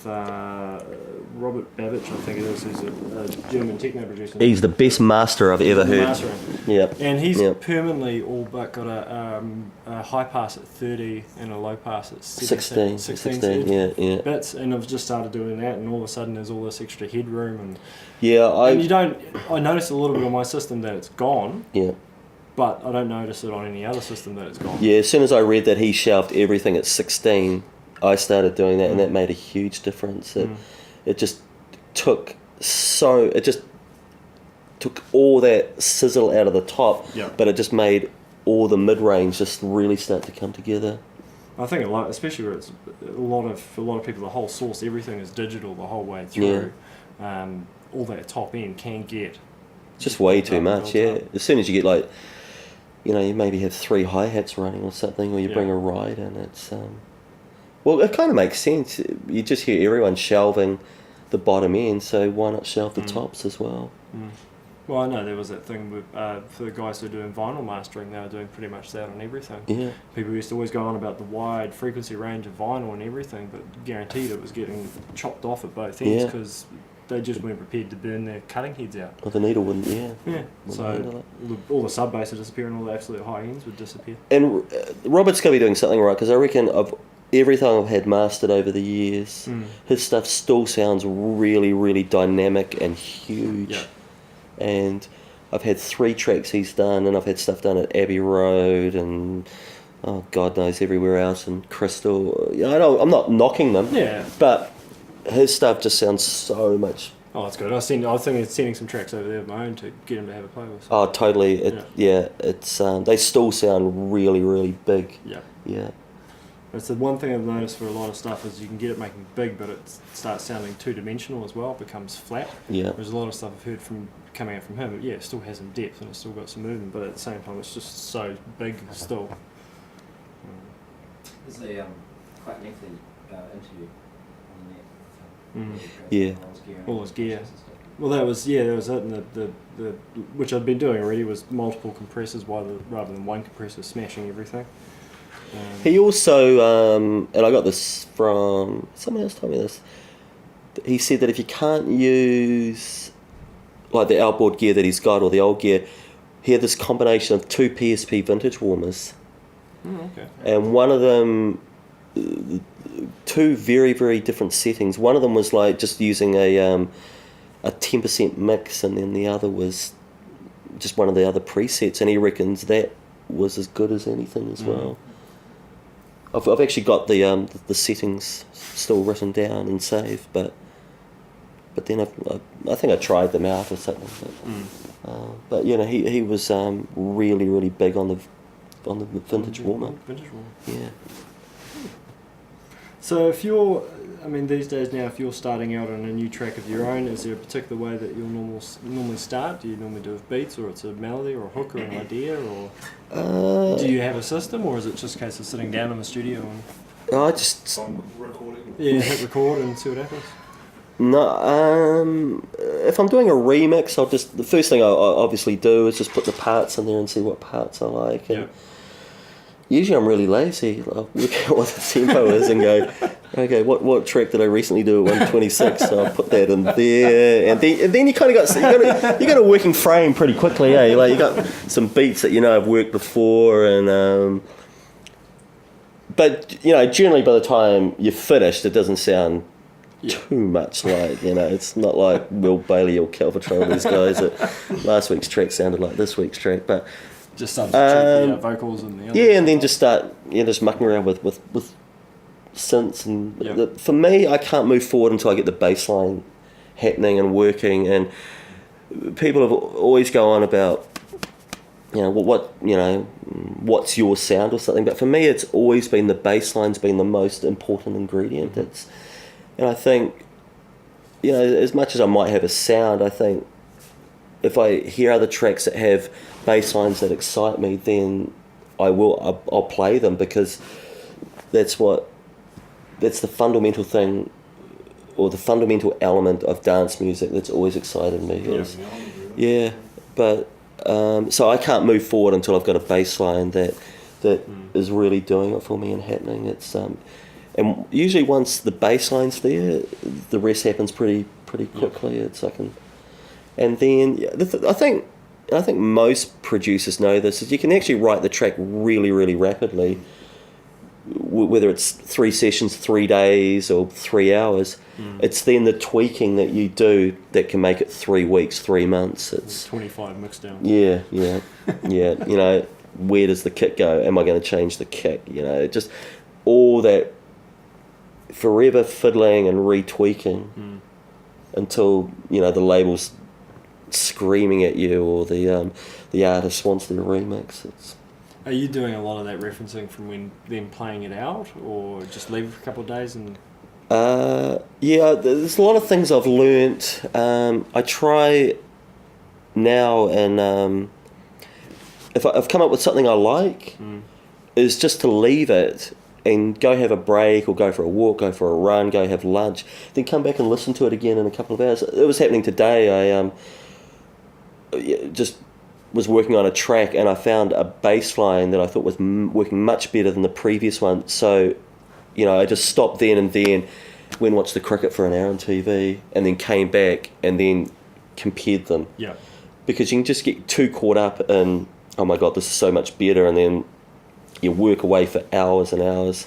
Robert Babbage, I think it is, who's a German techno producer. He's the best master I've ever heard. Yep. And he's permanently all but got a high pass at 30 and a low pass at 16 bits, and I've just started doing that, and all of a sudden there's all this extra headroom, and I noticed a little bit on my system that it's gone. Yeah. But I don't notice it on any other system that it's gone. Yeah, as soon as I read that he shelved everything at 16, I started doing that, and that made a huge difference. It just took all that sizzle out of the top, but it just made all the mid-range just really start to come together. I think especially where it's a lot of people, the whole source, everything is digital the whole way through. All that top end can get just way too much. As soon as you get you maybe have 3 hi-hats running or something, or you bring a ride in, it's well, it kind of makes sense. You just hear everyone shelving the bottom end, so why not shelve the tops as well? Well, I know there was that thing with for the guys who are doing vinyl mastering, they were doing pretty much that on everything. Yeah. People used to always go on about the wide frequency range of vinyl and everything, but guaranteed it was getting chopped off at both ends because they just weren't prepared to burn their cutting heads out. Well, the needle wouldn't, So all the sub bass would disappear and all the absolute high ends would disappear. And Robert's got to be doing something right, because I reckon everything I've had mastered over the years, his stuff still sounds really, really dynamic and huge. Yeah. And I've had 3 tracks he's done, and I've had stuff done at Abbey Road and God knows everywhere else, and Crystal. I'm not knocking them. Yeah. But his stuff just sounds so much. Oh, that's good. I was thinking of sending some tracks over there of my own to get him to have a play with. Oh, totally. It's they still sound really, really big. Yeah. Yeah. It's the one thing I've noticed for a lot of stuff is you can get it making big, but it starts sounding two-dimensional as well. It becomes flat. Yeah. There's a lot of stuff I've heard coming out from him. It still has some depth and it's still got some movement, but at the same time, it's just so big still. There's a quite lengthy interview on the net. Yeah. All his gear. Well, that was it. And the which I'd been doing already was multiple compressors rather than one compressor smashing everything. He also, and I got this from, someone else told me this, he said that if you can't use like the outboard gear that he's got or the old gear, he had this combination of 2 PSP vintage warmers. Okay. And one of them, 2 very, very different settings. One of them was like just using a 10% mix, and then the other was just one of the other presets, and he reckons that was as good as anything as well. I've actually got the settings still written down and saved, but then I think I tried them out or something. But he was really, really big on the vintage warmer. Vintage warmer. Yeah. So these days now, if you're starting out on a new track of your own, is there a particular way that you'll normally start? Do you normally do with beats, or it's a melody or a hook or an idea, or do you have a system, or is it just a case of sitting down in the studio and I just recording? Yeah, hit record and see what happens. No, if I'm doing a remix, the first thing I obviously do is just put the parts in there and see what parts I like. And usually I'm really lazy. I'll work out what the tempo is and go, okay, what track did I recently do at 126? So I'll put that in there, and then you kind of you got a working frame pretty quickly, eh? Like you got some beats that I've worked before, and but generally by the time you're finished, it doesn't sound too much like it's not like Will Bailey or Calvertrell, these guys that last week's track sounded like this week's track, but. Just substitute the vocals and the other and then just start just mucking around with synths, and for me, I can't move forward until I get the bass line happening and working. And people have always go on about what's your sound or something, but for me, it's always been the bass line's been the most important ingredient. And I think as much as I might have a sound, I think if I hear other tracks that have bass lines that excite me, then I'll play them, because that's the fundamental thing, or the fundamental element of dance music that's always excited me. But so I can't move forward until I've got a bass line that is really doing it for me and happening. It's And usually once the bass line's there, the rest happens pretty quickly. It's like and then I think most producers know this, is you can actually write the track really, really rapidly, whether it's 3 sessions, 3 days, or 3 hours. It's then the tweaking that you do that can make it 3 weeks, 3 months. It's 25 mix down. Yeah. You know, where does the kick go? Am I going to change the kick? You know, just all that forever fiddling and retweaking until, you know, the label's screaming at you, or the artist wants their remix. Are you doing a lot of that referencing from them playing it out, or just leave it for a couple of days and? Yeah, there's a lot of things I've learnt. I try now, and if I've come up with something I like, is just to leave it and go have a break, or go for a walk, go for a run, go have lunch, then come back and listen to it again in a couple of hours. It was happening today. I just was working on a track, and I found a bass line that I thought was working much better than the previous one. So, you know, I just stopped then and went and watched the cricket for an hour on TV, and then came back and then compared them. Yeah. Because you can just get too caught up in, oh my God, this is so much better, and then you work away for hours and hours,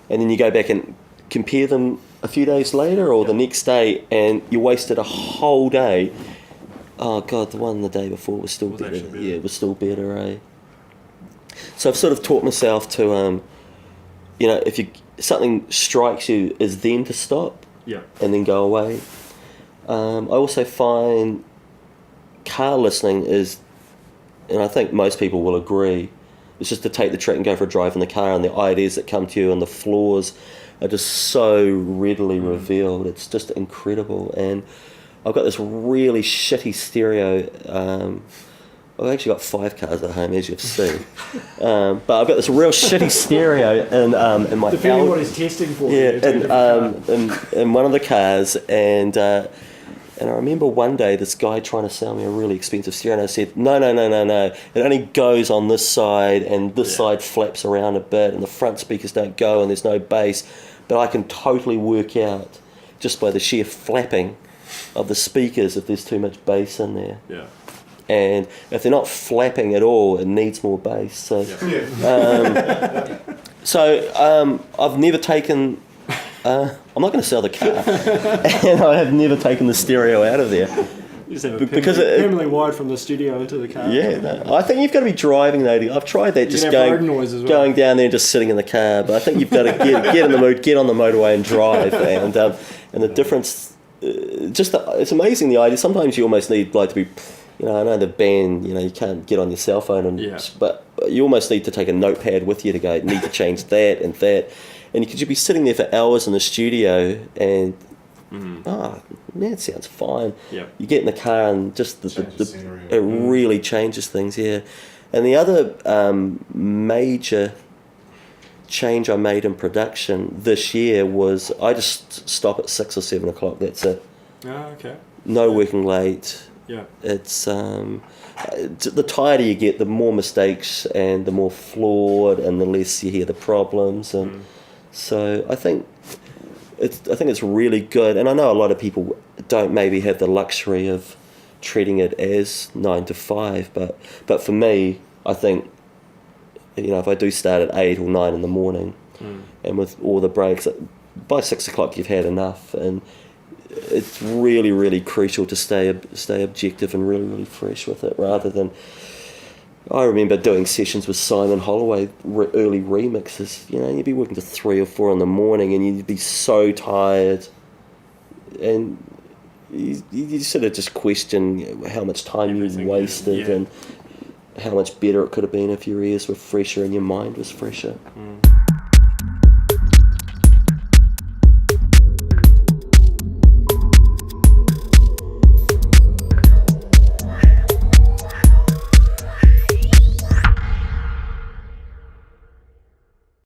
and then you go back and compare them a few days later or the next day, and you wasted a whole day. Oh God, the one the day before was still better. Yeah, it was still better, eh? So I've sort of taught myself to, you know, if something strikes you, is then to stop, and then go away. I also find car listening is, and I think most people will agree, it's just to take the track and go for a drive in the car, and the ideas that come to you and the flaws are just so readily revealed. It's just incredible. And I've got this really shitty stereo. I've actually got 5 cars at home, as you've seen. But I've got this real shitty stereo in my depending what he's testing for. In one of the cars, and I remember one day this guy trying to sell me a really expensive stereo, and I said, no, it only goes on this side, and this side flaps around a bit, and the front speakers don't go, and there's no bass, but I can totally work out just by the sheer flapping of the speakers if there's too much bass in there. Yeah. And if they're not flapping at all, it needs more bass. So, I've never taken. I'm not going to sell the car, and I have never taken the stereo out of there. You just have because it permanently wired from the studio into the car. Yeah, no, I think you've got to be driving though. I've tried that, just going down there and just sitting in the car. But I think you've got to get in the mood, get on the motorway and drive. And the difference, it's amazing, the idea. Sometimes you almost need to be. You know, I know the band, you know, you can't get on your cell phone, but you almost need to take a notepad with you to go, need to change that and that. And you could be sitting there for hours in the studio and, it sounds fine. Yep. You get in the car and just it really changes things, yeah. And the other major change I made in production this year was I just stop at 6 or 7 o'clock, that's it. Oh, okay. No working late. Yeah. It's the tighter you get, the more mistakes and the more flawed, and the less you hear the problems, and so I think it's really good. And I know a lot of people don't maybe have the luxury of treating it as 9 to 5, but for me, I think, you know, if I do start at 8 or 9 in the morning, and with all the breaks, by 6 o'clock you've had enough, and it's really, really crucial to stay objective and really, really fresh with it, rather than. I remember doing sessions with Simon Holloway, early remixes. You know, you'd be working to 3 or 4 in the morning, and you'd be so tired, and you sort of just question how much time you wasted and how much better it could have been if your ears were fresher and your mind was fresher.